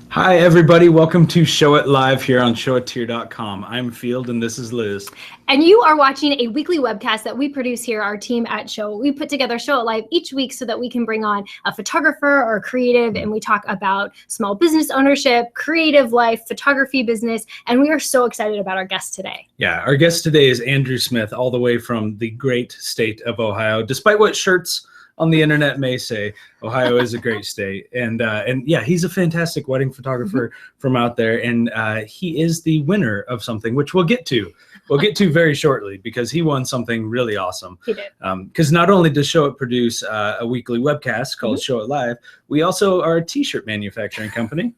Hi, everybody. Welcome to Show It Live here on showithere.com. I'm Field, and this is Liz. And you are watching a weekly webcast that we produce here, our team at Show. We put together Show It Live each week so that we can bring on a photographer or a creative, and we talk about small business ownership, creative life, photography business, and we are so excited about our guest today. Yeah, our guest today is Andrew Smith, all the way from the great state of Ohio. Despite what shirts on the internet may say, Ohio is a great state. And yeah, he's a fantastic wedding photographer from out there. And he is the winner of something, which we'll get to. We'll get to very shortly, because he won something really awesome. He did. Because not only does Show It produce a weekly webcast called Show It Live, we also are a t-shirt manufacturing company.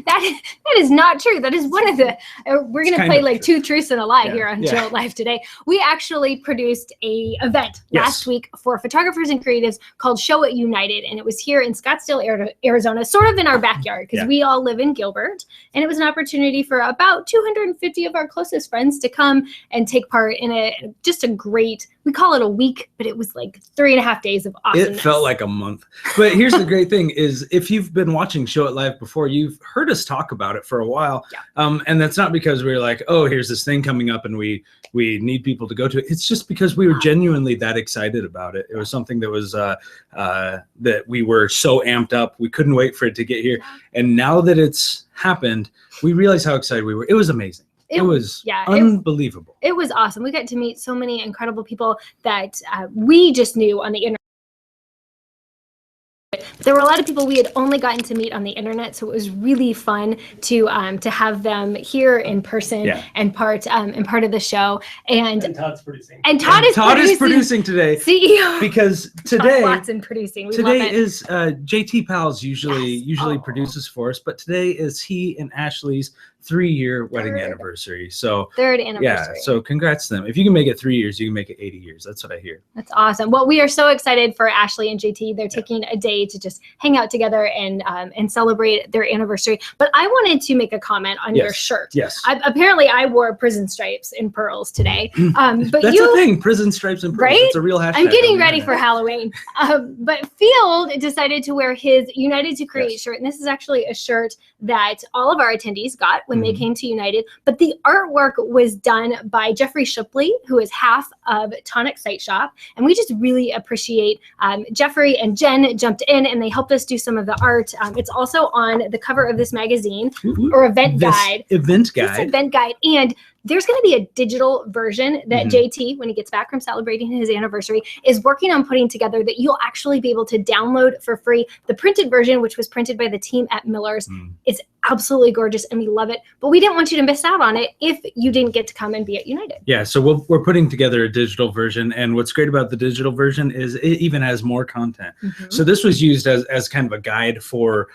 That is not true. That is one of the, we're going to play like two truths and a lie here on Show It Live today. We actually produced a event last week for photographers and creatives called Show It United. And it was here in Scottsdale, Arizona, sort of in our backyard, because we all live in Gilbert. And it was an opportunity for about 250 of our closest friends to come and take part in just a great, we call it a week, but it was like 3.5 days of awesomeness. It felt like a month. But here's the great thing is, if you've been watching Show It Live before, you've heard us talk about it for a while. And that's not because we're like, oh, here's this thing coming up and we need people to go to it. It's just because we were genuinely that excited about it. It was something that was that we were so amped up. We couldn't wait for it to get here. And now that it's happened, we realize how excited we were. It was amazing. It was unbelievable. It was awesome. We got to meet so many incredible people that we just knew on the internet. There were a lot of people we had only gotten to meet on the internet, so it was really fun to have them here in person and part of the show. And Todd's producing. And Todd is producing today. CEO. Because today Watson producing. Today is JT Pals usually produces for us, but today is he and Ashley's 3-year wedding anniversary. So third anniversary. Yeah, so congrats to them. If you can make it 3 years, you can make it 80 years. That's what I hear. That's awesome. Well, we are so excited for Ashley and JT. They're taking a day to just hang out together and celebrate their anniversary. But I wanted to make a comment on your shirt. Yes. Apparently, I wore prison stripes and pearls today. But that's a thing. Prison stripes and pearls. Right? It's a real hashtag. I'm getting ready for Halloween. But Field decided to wear his United to Create shirt. And this is actually a shirt that all of our attendees got when they came to United. But the artwork was done by Jeffrey Shipley, who is half of Tonic Site Shop. And we just really appreciate Jeffrey and Jen jumped in and they helped us do some of the art. It's also on the cover of this magazine or event guide. Event guide. And there's going to be a digital version that JT, when he gets back from celebrating his anniversary, is working on putting together that you'll actually be able to download for free. The printed version, which was printed by the team at Miller's, is absolutely gorgeous and we love it. But we didn't want you to miss out on it if you didn't get to come and be at United. Yeah, so we're putting together a digital version. And what's great about the digital version is it even has more content. So this was used as kind of a guide for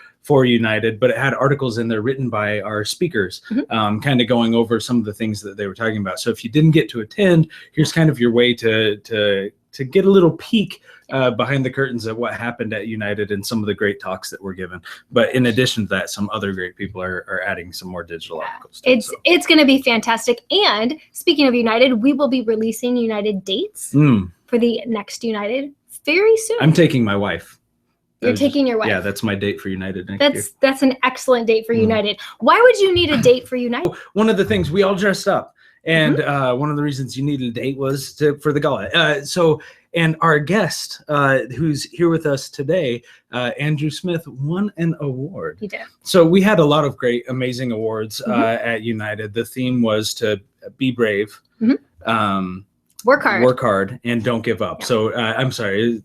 United, but it had articles in there written by our speakers, kind of going over some of the things that they were talking about. So if you didn't get to attend, here's kind of your way to get a little peek behind the curtains of what happened at United and some of the great talks that were given. But in addition to that, some other great people are adding some more digital articles. It's going to be fantastic. And speaking of United, we will be releasing United dates for the next United very soon. I'm taking my wife. You're taking your wife. Yeah, that's my date for United next year. That's an excellent date for United. Why would you need a date for United? One of the things, we all dressed up. And one of the reasons you needed a date was for the gala. And our guest, who's here with us today, Andrew Smith, won an award. He did. So we had a lot of great, amazing awards at United. The theme was to be brave. Work hard and don't give up. So I'm sorry,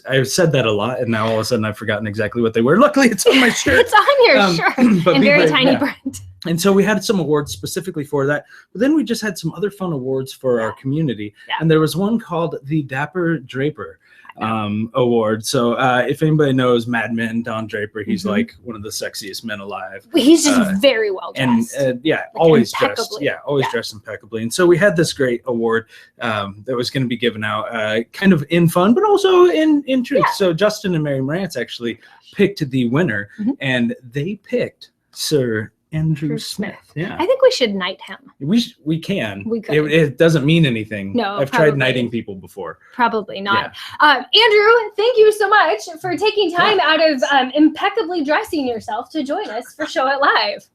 I've said that a lot, and now all of a sudden I've forgotten exactly what they were. Luckily, it's on my shirt. It's on your shirt in very tiny print. And so we had some awards specifically for that, but then we just had some other fun awards for our community. And there was one called the Dapper Draper award. So if anybody knows Mad Men, Don Draper, he's like one of the sexiest men alive. He's just very well dressed. And always dressed. Yeah, always dressed impeccably. And so we had this great award that was going to be given out kind of in fun, but also in truth. So Justin and Mary Morantz actually picked the winner, and they picked Sir Andrew Smith. Yeah. I think we should knight him. We can. We could. It doesn't mean anything. No, I've tried knighting people before. Probably not. Andrew, thank you so much for taking time out of impeccably dressing yourself to join us for Show It Live.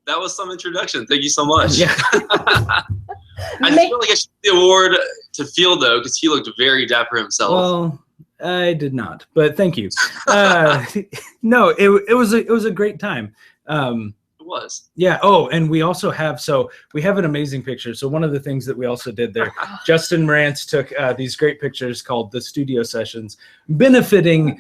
That was some introduction. Thank you so much. Yeah. I just feel like I should give the award to Phil, though, because he looked very dapper himself. Well, I did not, but thank you. No, it was a great time. It was. Yeah. Oh, and we also have an amazing picture. So one of the things that we also did there, Justin Marantz took these great pictures called the studio sessions, benefiting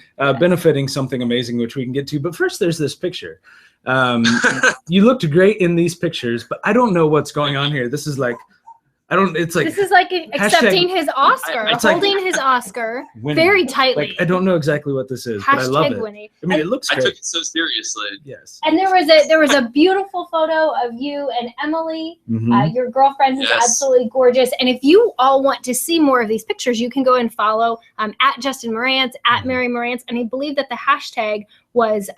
something amazing, which we can get to. But first, there's this picture. You looked great in these pictures, but I don't know what's going on here. This is like, this is like accepting his Oscar, holding his Oscar very tightly. Like, I don't know exactly what this is, but I love it. Winning. I mean, it looks great. I took it so seriously. Yes. And there was a beautiful photo of you and Emily, your girlfriend, who's absolutely gorgeous. And if you all want to see more of these pictures, you can go and follow at Justin Marantz, at Mary Marantz, and I believe that the hashtag was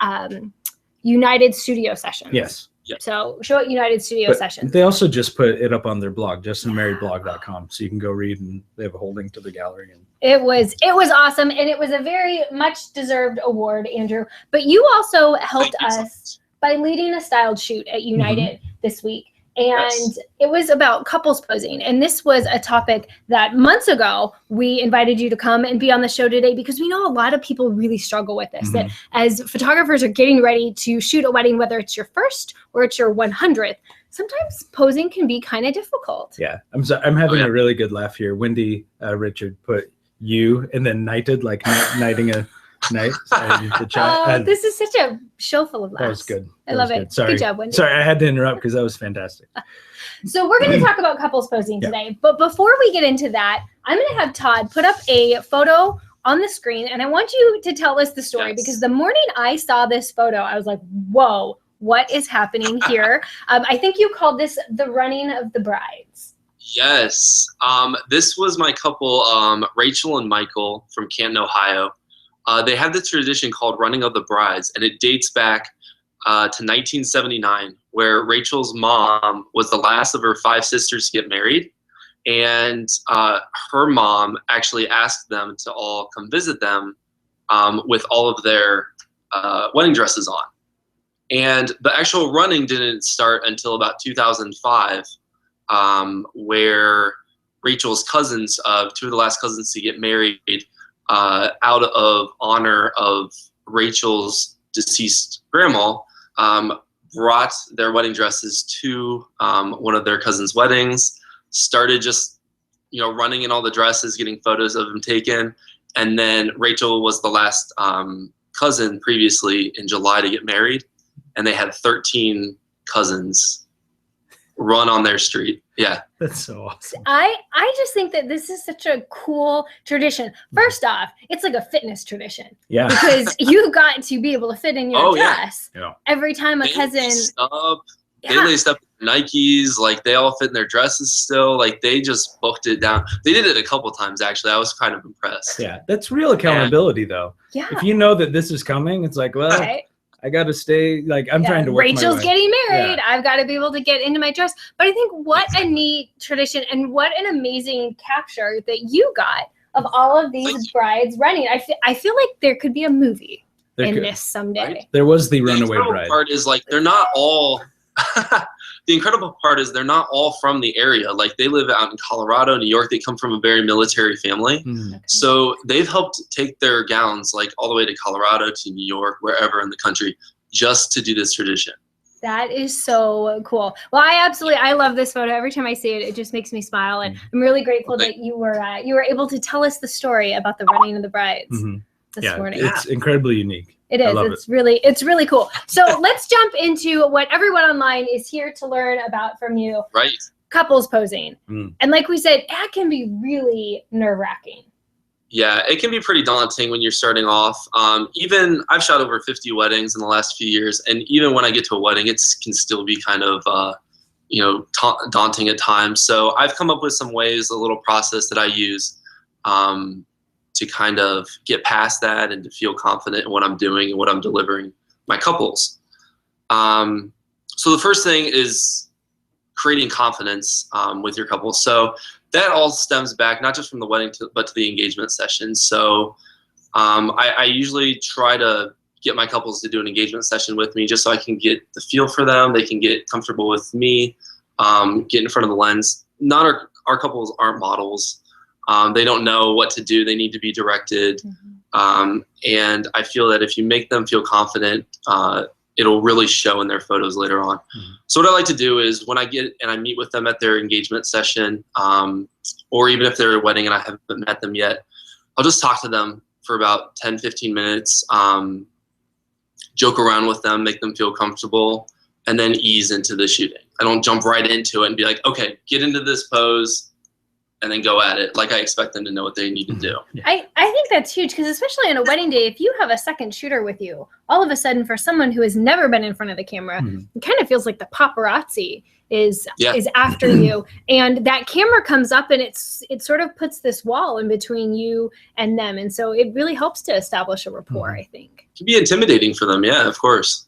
United Studio Sessions. Yes. Yep. So Show It United Studio Sessions. They also just put it up on their blog, justinmaryblog.com, so you can go read, and they have a whole link to the gallery. And it was awesome, and it was a very much deserved award, Andrew. But you also helped us by leading a styled shoot at United this week. And it was about couples posing. And this was a topic that months ago we invited you to come and be on the show today, because we know a lot of people really struggle with this. That as photographers are getting ready to shoot a wedding, whether it's your first or it's your 100th, sometimes posing can be kind of difficult. Yeah, I'm having a really good laugh here. Wendy Richard put you and then knighted, like knighting a knight. This is such a show full of laughs. That was good. I love it. Sorry. Good job, Wendy. Sorry, I had to interrupt because that was fantastic. So we're going to talk about couples posing today. But before we get into that, I'm going to have Todd put up a photo on the screen, and I want you to tell us the story, because the morning I saw this photo, I was like, whoa, what is happening here? I think you called this the running of the brides. Yes. This was my couple, Rachel and Michael from Canton, Ohio. They have this tradition called Running of the Brides, and it dates back to 1979, where Rachel's mom was the last of her 5 sisters to get married, and her mom actually asked them to all come visit them with all of their wedding dresses on. And the actual running didn't start until about 2005, where Rachel's cousins, two of the last cousins to get married, out of honor of Rachel's deceased grandma, brought their wedding dresses to one of their cousins' weddings, started just, running in all the dresses, getting photos of them taken. And then Rachel was the last cousin previously in July to get married, and they had 13 cousins run on their street. Yeah. That's so awesome. I just think that this is such a cool tradition. First off, it's like a fitness tradition. Yeah. Because you got to be able to fit in your dress every time a cousin. They laced up Nikes, like they all fit in their dresses still. Like they just booked it down. They did it a couple times, actually. I was kind of impressed. Yeah. That's real accountability, though. Yeah. If you know that this is coming, it's like, well, I got to stay, like, I'm trying to work Rachel's my way. getting married. Yeah. I've got to be able to get into my dress. But I think what a neat tradition and what an amazing capture that you got of all of these brides running. I feel like there could be a movie this someday. Right? There was the Runaway Bride. The part is, like, they're not all, the incredible part is they're not all from the area. Like, they live out in Colorado, New York. They come from a very military family. Mm-hmm. So they've helped take their gowns, like, all the way to Colorado, to New York, wherever in the country, just to do this tradition. That is so cool. Well, I love this photo. Every time I see it, it just makes me smile. And I'm really grateful that you were able to tell us the story about the running of the brides this morning. It's incredibly unique. It is. It's really cool. So let's jump into what everyone online is here to learn about from you. Right. Couples posing. And like we said, that can be really nerve-wracking. Yeah, it can be pretty daunting when you're starting off. Even I've shot over 50 weddings in the last few years, and even when I get to a wedding, it can still be kind of daunting at times. So I've come up with some ways, a little process that I use to kind of get past that and to feel confident in what I'm doing and what I'm delivering my couples. So the first thing is creating confidence with your couple. So that all stems back not just from the wedding but to the engagement session. So I usually try to get my couples to do an engagement session with me just so I can get the feel for them. They can get comfortable with me, get in front of the lens. Not our couples aren't models. They don't know what to do. They need to be directed. And I feel that if you make them feel confident, it'll really show in their photos later on. So what I like to do is when I get and I meet with them at their engagement session, or even if they're at a wedding and I haven't met them yet, I'll just talk to them for about 10, 15 minutes, joke around with them, make them feel comfortable, and then ease into the shooting. I don't jump right into it and be like, okay, get into this pose and then go at it. Like I expect them to know what they need to do. I think that's huge because especially on a wedding day, if you have a second shooter with you, all of a sudden for someone who has never been in front of the camera, it kind of feels like the paparazzi is after you, and that camera comes up and it sort of puts this wall in between you and them, and so it really helps to establish a rapport. I think it can be intimidating for them. Yeah, of course.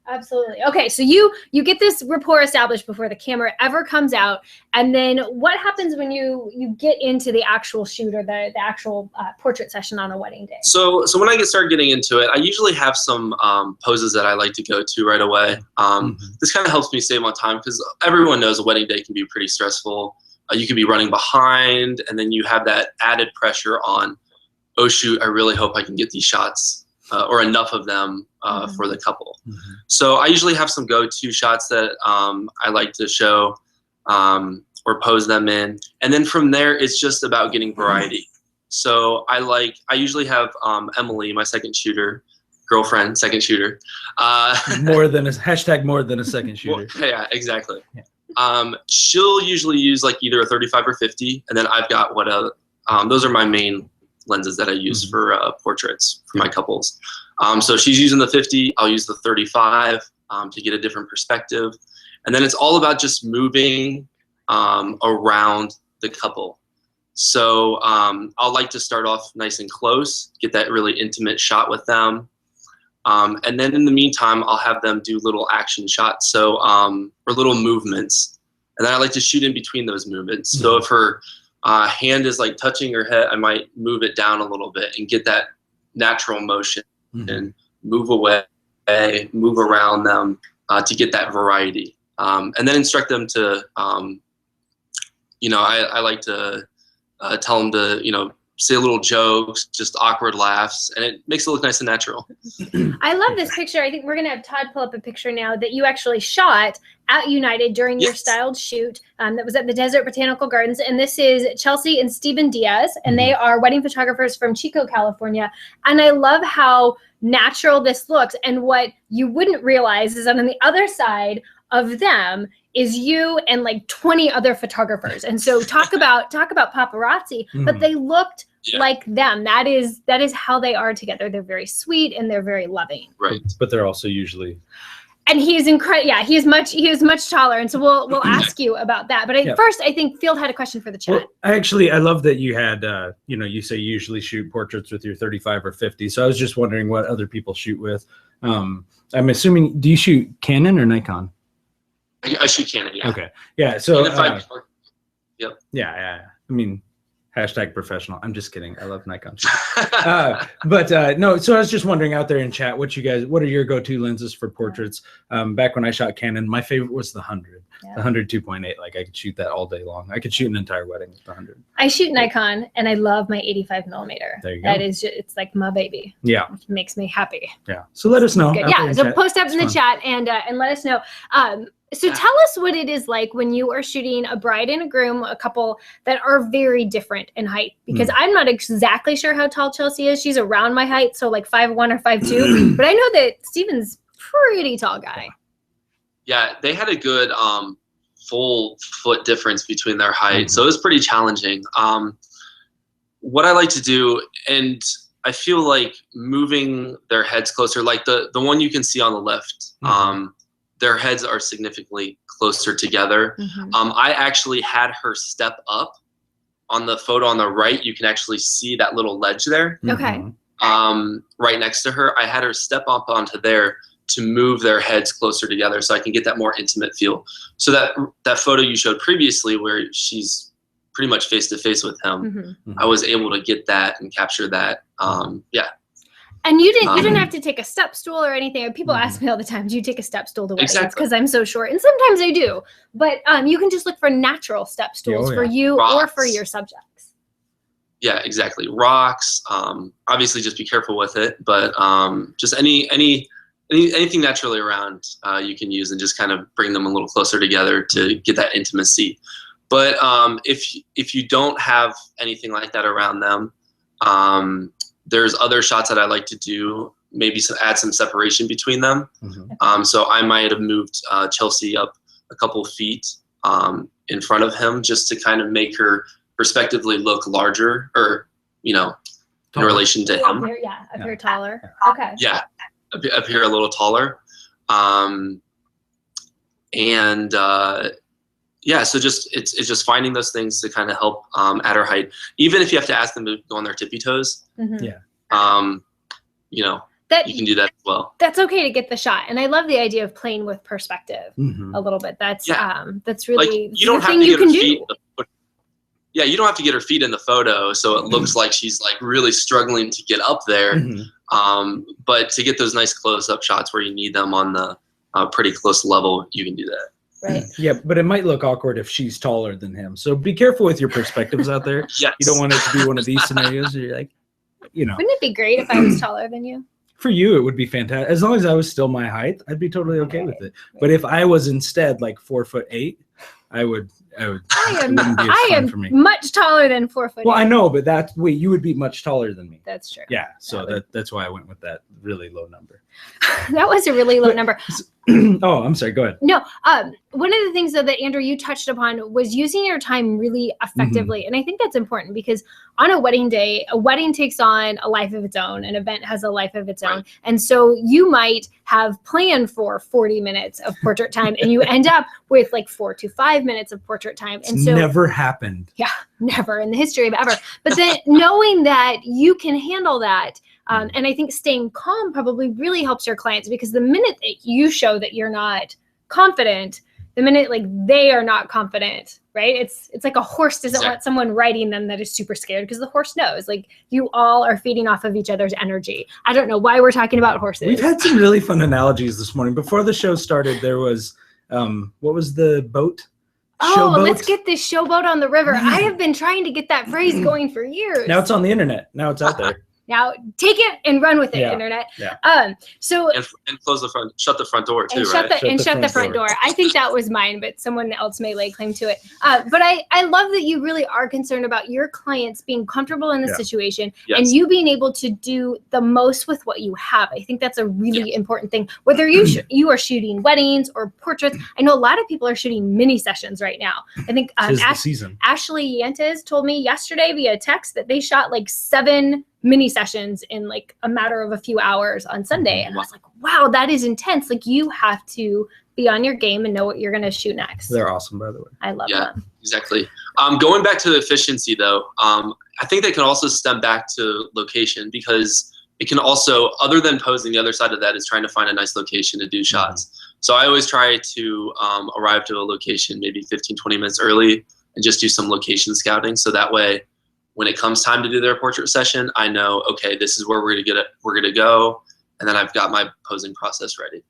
Absolutely. Okay, so you get this rapport established before the camera ever comes out, and then what happens when you get into the actual shoot or the actual portrait session on a wedding day? So when I start getting into it, I usually have some poses that I like to go to right away. This kind of helps me save my time because everyone knows a wedding day can be pretty stressful. You can be running behind, and then you have that added pressure on, oh shoot, I really hope I can get these shots. Or enough of them for the couple. So I usually have some go-to shots that I like to show or pose them in. And then from there, it's just about getting variety. So I usually have Emily, my second shooter, girlfriend, second shooter. more than a second shooter. Yeah, exactly. Yeah. She'll usually use like either a 35 or 50. And then I've got those are my main lenses that I use for portraits for my couples. So she's using the 50, I'll use the 35 to get a different perspective. And then it's all about just moving around the couple. So I'll like to start off nice and close, get that really intimate shot with them. And then in the meantime, I'll have them do little action shots, so or little movements. And then I like to shoot in between those movements. So if her hand is like touching her head, I might move it down a little bit and get that natural motion and move away, move around them to get that variety. And then instruct them to, I like to tell them to, say little jokes, just awkward laughs, and it makes it look nice and natural. I love this picture. I think we're going to have Todd pull up a picture now that you actually shot at United during your styled shoot that was at the Desert Botanical Gardens. And this is Chelsea and Steven Diaz, and they are wedding photographers from Chico, California. And I love how natural this looks. And what you wouldn't realize is that on the other side of them is you and like 20 other photographers. And so talk about paparazzi, but they looked like them. That is how they are together. They're very sweet and they're very loving. Right. But they're also usually. And he is incredible. Yeah, he is much taller. And so we'll ask you about that. But first, I think Field had a question for the chat. Well, I love that you had, you say you usually shoot portraits with your 35 or 50. So I was just wondering what other people shoot with. I'm assuming, do you shoot Canon or Nikon? I shoot Canon, yeah. Okay. Yeah. So, yep. Yeah. I mean, #professional. I'm just kidding. I love Nikon. No. So I was just wondering out there in chat, what are your go-to lenses for portraits? Back when I shot Canon, my favorite was the 100, the 100 2.8. Like I could shoot that all day long. I could shoot an entire wedding with the 100. I shoot Nikon, and I love my 85mm. There you go. That is, it's like my baby. Yeah. It makes me happy. Yeah. So let us know. Yeah. So post up in the chat and let us know. So tell us what it is like when you are shooting a bride and a groom, a couple that are very different in height, because I'm not exactly sure how tall Chelsea is. She's around my height, so like 5'1" or 5'2", but I know that Steven's pretty tall guy. Yeah, they had a good full foot difference between their height, so it was pretty challenging. What I like to do, and I feel like moving their heads closer, like the one you can see on the left, their heads are significantly closer together. I actually had her step up. On the photo on the right, you can actually see that little ledge there. Okay. Right next to her. I had her step up onto there to move their heads closer together so I can get that more intimate feel. So that photo you showed previously where she's pretty much face to face with him, I was able to get that and capture that. Yeah. And you didn't have to take a step stool or anything. People ask me all the time, do you take a step stool to weddings? Because I'm so short. And sometimes I do. But you can just look for natural step stools for you or for your subjects. Yeah, exactly. Rocks. Obviously, just be careful with it. But just anything naturally around you can use and just kind of bring them a little closer together to get that intimacy. But if you don't have anything like that around them, there's other shots that I like to do, maybe add some separation between them. So I might have moved Chelsea up a couple feet in front of him just to kind of make her respectively look larger, or, you know, in relation to him. Appear taller. Okay. Yeah, appear a little taller. Yeah, so it's just finding those things to kind of help at her height. Even if you have to ask them to go on their tippy toes, you know, you can do that as well. That's okay to get the shot. And I love the idea of playing with perspective a little bit. That's really like, you don't have to get her feet. Yeah, you don't have to get her feet in the photo so it looks like she's like really struggling to get up there. But to get those nice close-up shots where you need them on the pretty close level, you can do that. Right. Yeah, but it might look awkward if she's taller than him. So be careful with your perspectives out there. Yes. You don't want it to be one of these scenarios where you're like, you know. Wouldn't it be great if I was taller than you? For you, it would be fantastic. As long as I was still my height, I'd be totally okay with it. But if I was instead like 4'8", I am for me. Much taller than 4 foot. Well, I know, but you would be much taller than me. That's true. Yeah, so that's why I went with that really low number. That was a really low number. Oh, I'm sorry. Go ahead. No, one of the things though that Andrew you touched upon was using your time really effectively, and I think that's important because on a wedding day, a wedding takes on a life of its own. An event has a life of its own, and so you might have planned for 40 minutes of portrait time, and you end up with like 4 to 5 minutes of portrait time, and so never happened. Yeah, never in the history of ever. But then knowing that you can handle that. And I think staying calm probably really helps your clients because the minute that you show that you're not confident, the minute like they are not confident, right? It's like a horse doesn't want someone riding them that is super scared because the horse knows like you all are feeding off of each other's energy. I don't know why we're talking about horses. We've had some really fun analogies this morning. Before the show started, there was, what was the boat? Showboat? Let's get this showboat on the river. I have been trying to get that phrase going for years. Now it's on the internet. Now it's out there. Now take it and run with it, internet. Yeah. So and close the front, shut the front door too, shut the front door. I think that was mine, but someone else may lay claim to it. But I love that you really are concerned about your clients being comfortable in the situation and you being able to do the most with what you have. I think that's a really important thing. Whether you are shooting weddings or portraits, I know a lot of people are shooting mini sessions right now. I think Ashley Yantes told me yesterday via text that they shot like 7 mini sessions in like a matter of a few hours on Sunday. And I was like, wow, that is intense. Like you have to be on your game and know what you're going to shoot next. They're awesome, by the way. I love them. Exactly. Going back to the efficiency though, I think they can also stem back to location because it can also, other than posing, the other side of that is trying to find a nice location to do shots. So I always try to arrive to a location maybe 15, 20 minutes early and just do some location scouting. So that way, when it comes time to do their portrait session, I know, okay, this is where we're gonna go, and then I've got my posing process ready.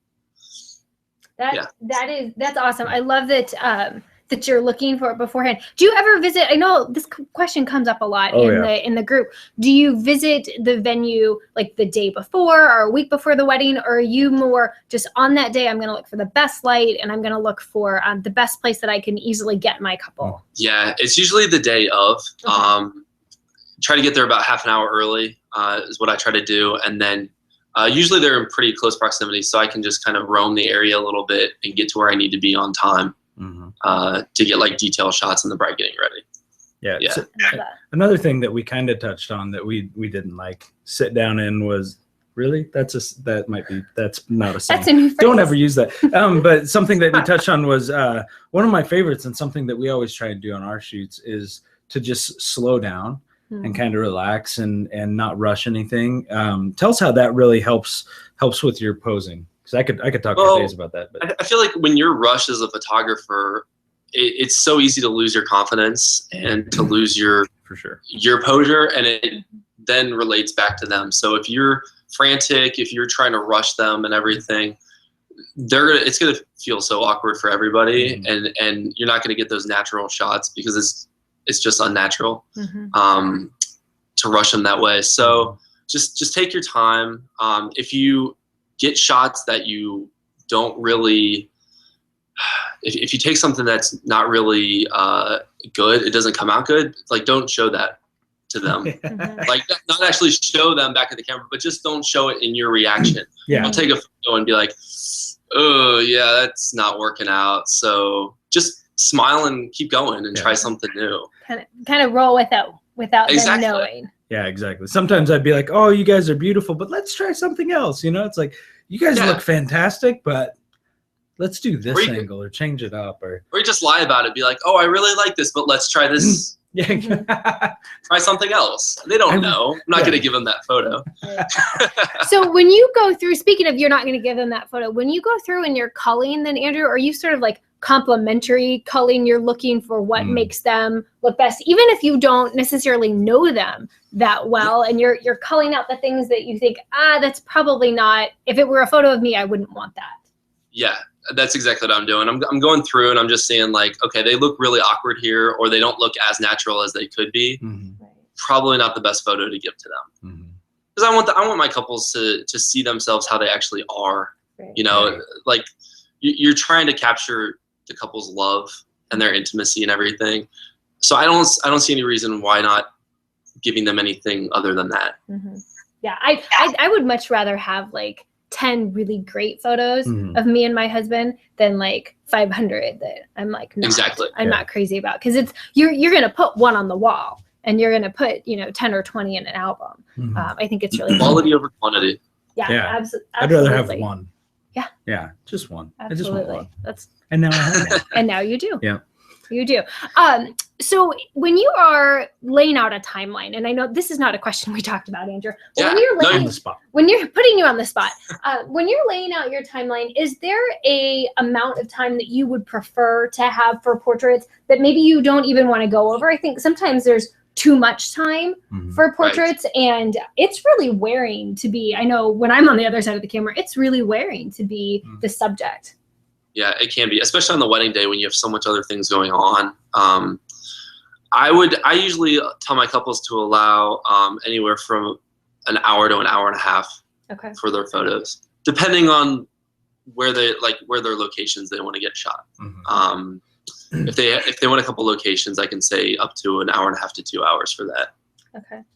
That's awesome. I love that that you're looking for it beforehand. Do you ever visit? I know this question comes up a lot in the group. Do you visit the venue like the day before or a week before the wedding, or are you more just on that day? I'm gonna look for the best light, and I'm gonna look for the best place that I can easily get my couple. Yeah, it's usually the day of. Try to get there about half an hour early is what I try to do. And then usually they're in pretty close proximity, so I can just kind of roam the area a little bit and get to where I need to be on time to get like detail shots and the bride getting ready. Yeah. So, another thing that we kind of touched on that we didn't like sit down in was that's not a saying. That's a new phrase. Don't ever use that. But something that we touched on was one of my favorites, and something that we always try to do on our shoots is to just slow down and kind of relax and not rush anything. Tell us how that really helps with your posing. Because I could talk for days about that. But I feel like when you're rushed as a photographer, it's so easy to lose your confidence and to lose your for sure your posure, and it then relates back to them. So if you're frantic, if you're trying to rush them and everything, it's gonna feel so awkward for everybody, and you're not gonna get those natural shots because it's just unnatural to rush them that way. So just take your time. If you get shots that you don't really, if you take something that's not really good, it doesn't come out good, like don't show that to them. Like not actually show them back at the camera, but just don't show it in your reaction. Don't take a photo and be like, oh yeah, that's not working out. So just smile and keep going and try something new. Kind of roll without them knowing. Yeah, exactly. Sometimes I'd be like, oh, you guys are beautiful, but let's try something else. You know, it's like, you guys look fantastic, but let's do this angle or change it up. Or you just lie about it. Be like, oh, I really like this, but let's try this. Try something else. They don't know. I'm not going to give them that photo. So when you go through, speaking of you're not going to give them that photo, when you go through and you're culling then, Andrew, are you sort of like complimentary culling? You're looking for what makes them look best, even if you don't necessarily know them that well, and you're culling out the things that you think, that's probably not, if it were a photo of me, I wouldn't want that. Yeah, that's exactly what I'm doing. I'm going through and I'm just saying like, okay, they look really awkward here, or they don't look as natural as they could be. Probably not the best photo to give to them. Because I want my couples to see themselves how they actually are. You know, like you're trying to capture the couple's love and their intimacy and everything. So I don't see any reason why not giving them anything other than that. Yeah, I would much rather have like 10 really great photos of me and my husband than like 500 that I'm like I'm not crazy about, because it's you're gonna put one on the wall and you're gonna put 10 or 20 in an album. I think it's really quality over quantity. Absolutely. I'd rather have one. Yeah, just one. Absolutely. I just want one. That's and now I have one. and now you do. Yeah. You do. So when you are laying out a timeline, and I know this is not a question we talked about, Andrew, but when you're laying on the spot, when you're putting you on the spot, when you're laying out your timeline, is there a amount of time that you would prefer to have for portraits that maybe you don't even want to go over? I think sometimes there's too much time for portraits, and it's really wearing to be, I know when I'm on the other side of the camera, it's really wearing to be the subject. Yeah, it can be, especially on the wedding day when you have so much other things going on. I usually tell my couples to allow anywhere from an hour to an hour and a half for their photos, depending on where their locations they want to get shot. If they want a couple locations, I can say up to an hour and a half to 2 hours for that.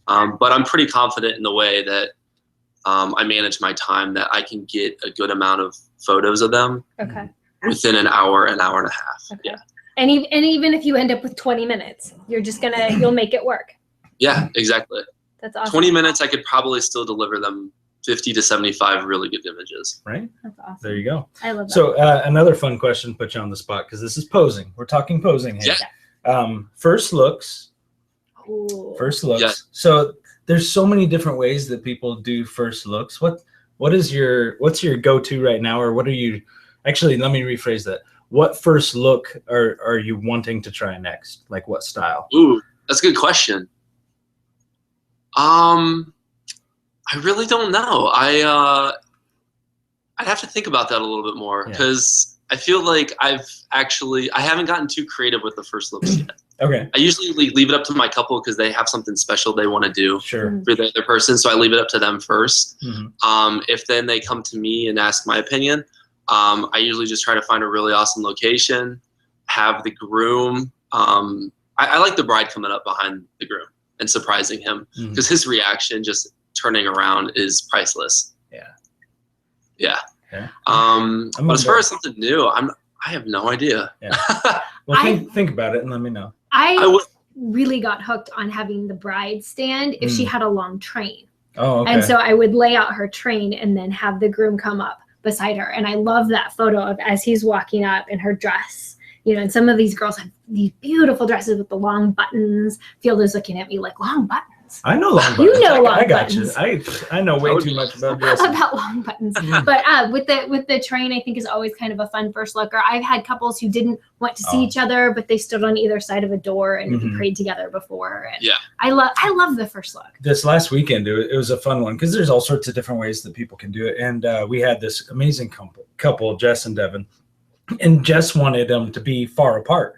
But I'm pretty confident in the way that I manage my time that I can get a good amount of photos of them within an hour and a half. Yeah. And even if you end up with 20 minutes, you're just you'll make it work. Yeah, exactly. That's awesome. 20 minutes, I could probably still deliver them 50 to 75 really good images. Right? That's awesome. There you go. I love that. So another fun question, put you on the spot, because this is posing. We're talking posing here. Yeah. First looks. Ooh. First looks. Yeah. So there's so many different ways that people do first looks. What's your go-to right now, or what are you? Actually, let me rephrase that. What first look are you wanting to try next? Like what style? Ooh, that's a good question. I really don't know. I'd have to think about that a little bit more, because I feel like I haven't gotten too creative with the first looks yet. Okay. I usually leave it up to my couple because they have something special they want to do for the other person. So I leave it up to them first. If then they come to me and ask my opinion, I usually just try to find a really awesome location, have the groom. I like the bride coming up behind the groom and surprising him, because his reaction just turning around is priceless. Yeah. But as far as something new, I have no idea. Well, think about it and let me know. I really got hooked on having the bride stand if she had a long train. Oh, okay. And so I would lay out her train and then have the groom come up beside her. And I love that photo of as he's walking up in her dress. And some of these girls have these beautiful dresses with the long buttons. Fielder's looking at me like, long buttons. buttons. I know long buttons. You know long I got buttons. you. I know way too much about dressing. About long buttons. But with the train, I think is always kind of a fun first look. Or I've had couples who didn't want to see each other, but they stood on either side of a door and prayed together before. And yeah, I love the first look. This last weekend, it was a fun one because there's all sorts of different ways that people can do it. And we had this amazing couple, Jess and Devin, and Jess wanted them to be far apart.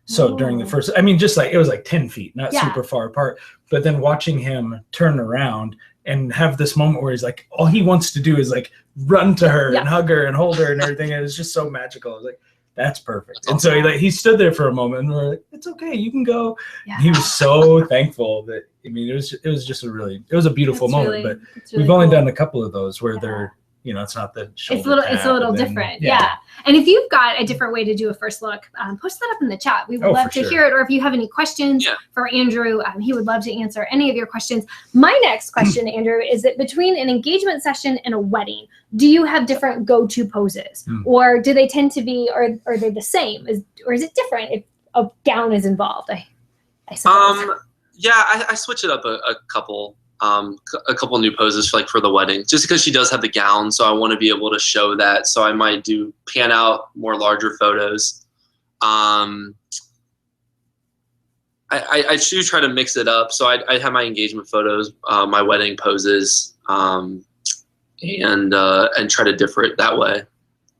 So during the first, I mean, just like it was like 10 feet, not super far apart. But then watching him turn around and have this moment where he's like, all he wants to do is like run to her and hug her and hold her and everything. And it's just so magical. I was like, that's perfect. And so he stood there for a moment and we're like, it's okay, you can go. Yeah. He was so thankful that, I mean, it was just it was a beautiful moment. But really we've only done a couple of those where they're, you know, it's not the shoulder it's a little different. Yeah. And if you've got a different way to do a first look, post that up in the chat. We would love to hear it. Or if you have any questions for Andrew, he would love to answer any of your questions. My next question, Andrew, is that between an engagement session and a wedding, do you have different go-to poses? Or do they tend to be, or are they the same? Or is it different if a gown is involved? I suppose. Yeah, I switch it up a couple new poses for the wedding, just because she does have the gown, so I want to be able to show that. So I might do pan out more larger photos. I do try to mix it up. So I have my engagement photos, my wedding poses, and try to differ it that way.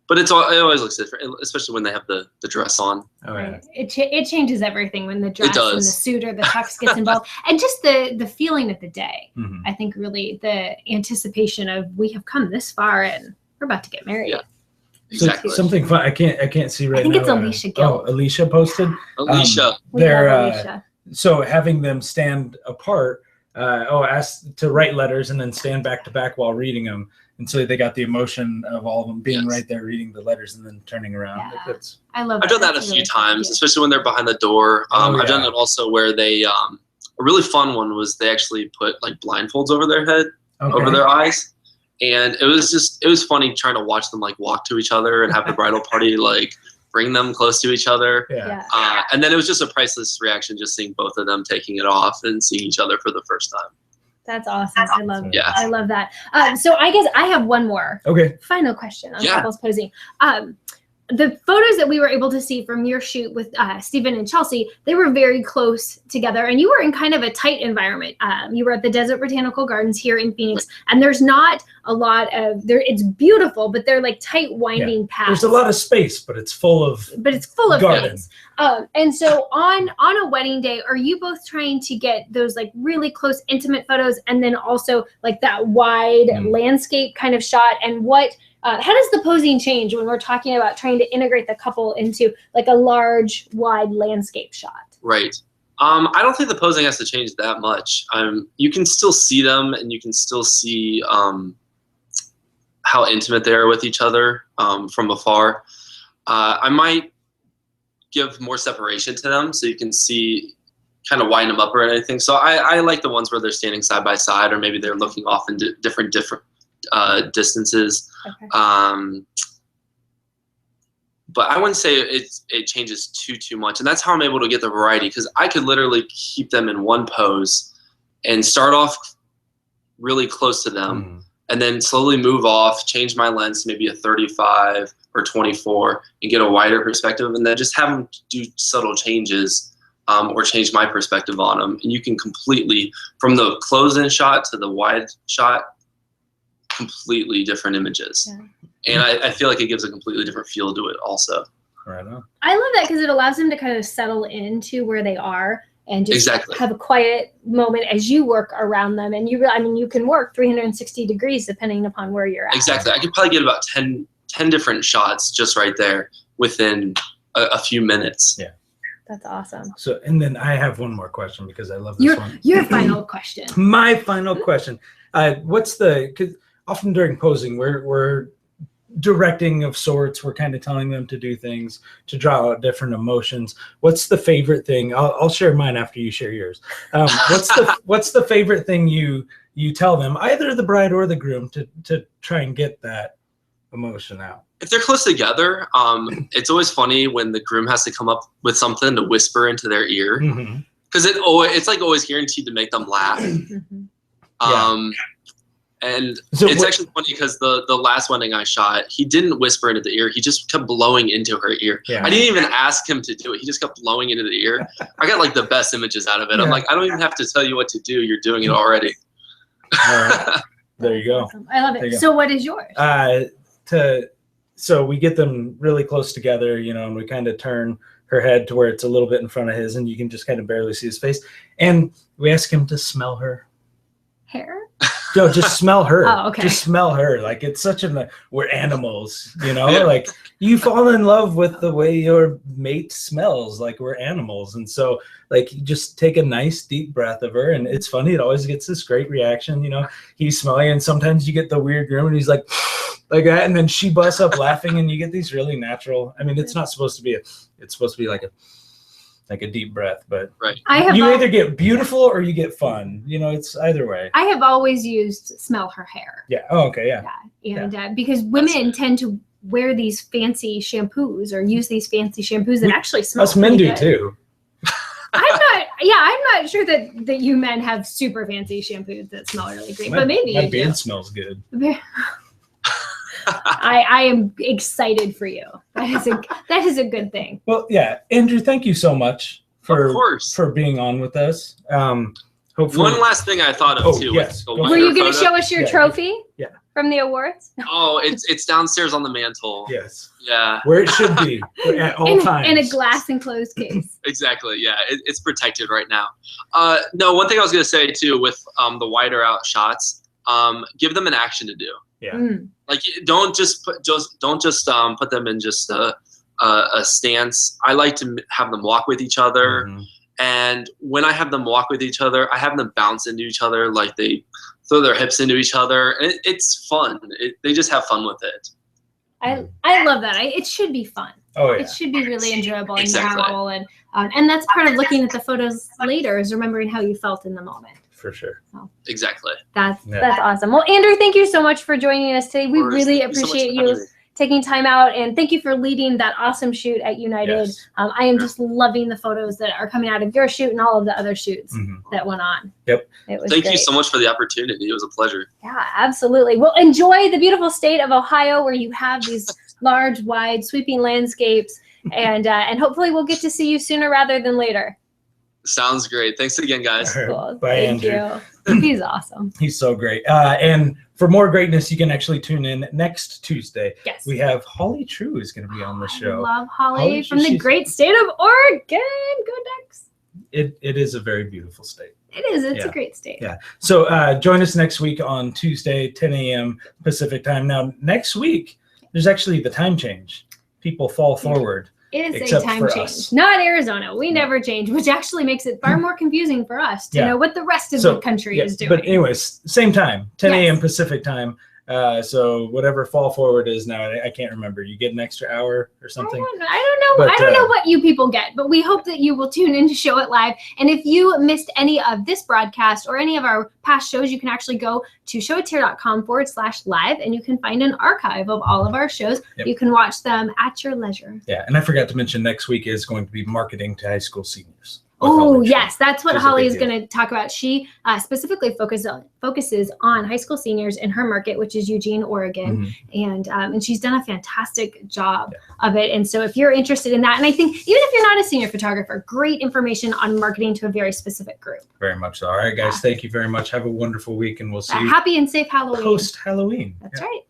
But it always looks different, especially when they have the dress on. Oh, yeah. Right. It changes everything when the dress and the suit or the tux gets involved. And just the feeling of the day. I think really the anticipation of we have come this far and we're about to get married. Yeah. Exactly. So something fun I can't see right now. I think it's Alicia Gill. Oh, Alicia posted. Alicia. Alicia. So having them stand apart, asked to write letters and then stand back to back while reading them. And so they got the emotion of all of them being right there, reading the letters and then turning around. Yeah. I love that. I've done that a few times, especially when they're behind the door. I've done it also where they, a really fun one was they actually put like blindfolds over their head, over their eyes. And it was funny trying to watch them like walk to each other and have the bridal party like bring them close to each other. Yeah. And then it was just a priceless reaction just seeing both of them taking it off and seeing each other for the first time. That's awesome. I love it. I love that. So I guess I have one more final question on couples posing. The photos that we were able to see from your shoot with Stephen and Chelsea, they were very close together, and you were in kind of a tight environment. You were at the Desert Botanical Gardens here in Phoenix, and there's not a lot of there. It's beautiful, but they're like tight, winding paths. There's a lot of space, but it's full of things. And so on a wedding day, are you both trying to get those like really close, intimate photos, and then also like that wide landscape kind of shot? And how does the posing change when we're talking about trying to integrate the couple into like a large, wide landscape shot? Right. I don't think the posing has to change that much. You can still see them, and you can still see how intimate they are with each other from afar. I might give more separation to them so you can see, kind of wind them up or anything. So I like the ones where they're standing side by side, or maybe they're looking off in different distances. But I wouldn't say it changes too much, and that's how I'm able to get the variety, because I could literally keep them in one pose and start off really close to them and then slowly move off, change my lens to maybe a 35 or 24 and get a wider perspective, and then just have them do subtle changes or change my perspective on them. And you can completely, from the close-in shot to the wide shot, completely different images. And I feel like it gives a completely different feel to it also. Right on. I love that because it allows them to kind of settle into where they are and just have a quiet moment as you work around them. And you can work 360 degrees depending upon where you're at. Exactly. I could probably get about 10 different shots just right there within a few minutes. Yeah. That's awesome. So, and then I have one more question because I love this one. Your final question. My final question. Because often during posing, we're directing of sorts. We're kind of telling them to do things to draw out different emotions. What's the favorite thing? I'll share mine after you share yours. What's the favorite thing you tell them, either the bride or the groom, to try and get that emotion out? If they're close together, it's always funny when the groom has to come up with something to whisper into their ear. because it's like always guaranteed to make them laugh. And so it's actually funny because the last wedding I shot, he didn't whisper into the ear. He just kept blowing into her ear. Yeah. I didn't even ask him to do it. He just kept blowing into the ear. I got like the best images out of it. I'm like, I don't even have to tell you what to do. You're doing it already. All right. There you go. Awesome. I love it. So what is yours? So we get them really close together, you know, and we kind of turn her head to where it's a little bit in front of his, and you can just kind of barely see his face. And we ask him to smell her hair. No, just smell her. Oh, okay. Just smell her. Like, it's such we're animals, you know? Like, you fall in love with the way your mate smells. Like, we're animals. And so, like, you just take a nice deep breath of her, and it's funny. It always gets this great reaction, you know? He's smelling, and sometimes you get the weird groom, and he's like that, and then she busts up laughing, and you get these really natural. I mean, it's not supposed to be it's supposed to be like a deep breath, but right. You either get beautiful or you get fun. You know, it's either way. I have always used smell her hair. Yeah. Oh, okay. Yeah. And because women tend to wear these fancy shampoos or use these fancy shampoos that actually smell. Us men do too. I'm not sure that you men have super fancy shampoos that smell really great, but maybe my beard smells good. I am excited for you. That is a good thing. Well, yeah, Andrew, thank you so much for being on with us. Hopefully, one last thing I thought of too. Yes. Were you going to show us your trophy? Yeah. From the awards? Oh, it's downstairs on the mantle. Yes. Yeah. Where it should be at all times. In a glass enclosed case. Exactly. Yeah, it's protected right now. No, one thing I was going to say too with the wider out shots, give them an action to do. Yeah. Like, don't just put them in just a stance. I like to have them walk with each other. Mm-hmm. And when I have them walk with each other, I have them bounce into each other, like they throw their hips into each other. And it's fun. They just have fun with it. I love that. It should be fun. Oh, yeah. It should be really enjoyable and Exactly. memorable. And that's part of looking at the photos later, is remembering how you felt in the moment. For sure. So Exactly. That's awesome. Well, Andrew, thank you so much for joining us today. We really appreciate you taking time out, and thank you for leading that awesome shoot at United. Yes. I am just loving the photos that are coming out of your shoot and all of the other shoots that went on. Yep. It was Thank great. you so much for the opportunity. It was a pleasure. Yeah, absolutely. Well, enjoy the beautiful state of Ohio, where you have these large, wide, sweeping landscapes, and hopefully we'll get to see you sooner rather than later. Sounds great. Thanks again, guys. Cool. Bye, Thank Andrew. you. He's awesome. He's so great. And for more greatness, you can actually tune in next Tuesday. Yes. We have Holly True is going to be on the show. I love Holly from the great state of Oregon. Go Ducks. It is a very beautiful state. It is. It's a great state. Yeah. So join us next week on Tuesday, 10 a.m. Pacific time. Now, next week, there's actually the time change. People fall forward. It is a time change. Us. Not Arizona. We never change, which actually makes it far more confusing for us to know what the rest of the country is doing. But anyways, same time, 10 a.m. Pacific time. So whatever fall forward is now, I can't remember. You get an extra hour or something? I don't know what you people get, but we hope that you will tune in to Show It Live. And if you missed any of this broadcast or any of our past shows, you can actually go to showithere.com/live, and you can find an archive of all of our shows. Yep. You can watch them at your leisure. Yeah, and I forgot to mention next week is going to be marketing to high school seniors. Oh, yes. That's what Holly is going to talk about. She specifically focuses on high school seniors in her market, which is Eugene, Oregon. And she's done a fantastic job of it. And so if you're interested in that, and I think even if you're not a senior photographer, great information on marketing to a very specific group. Very much so. All right, guys. Thank you very much. Have a wonderful week, and we'll see you. Happy and safe Halloween. Post-Halloween. That's right.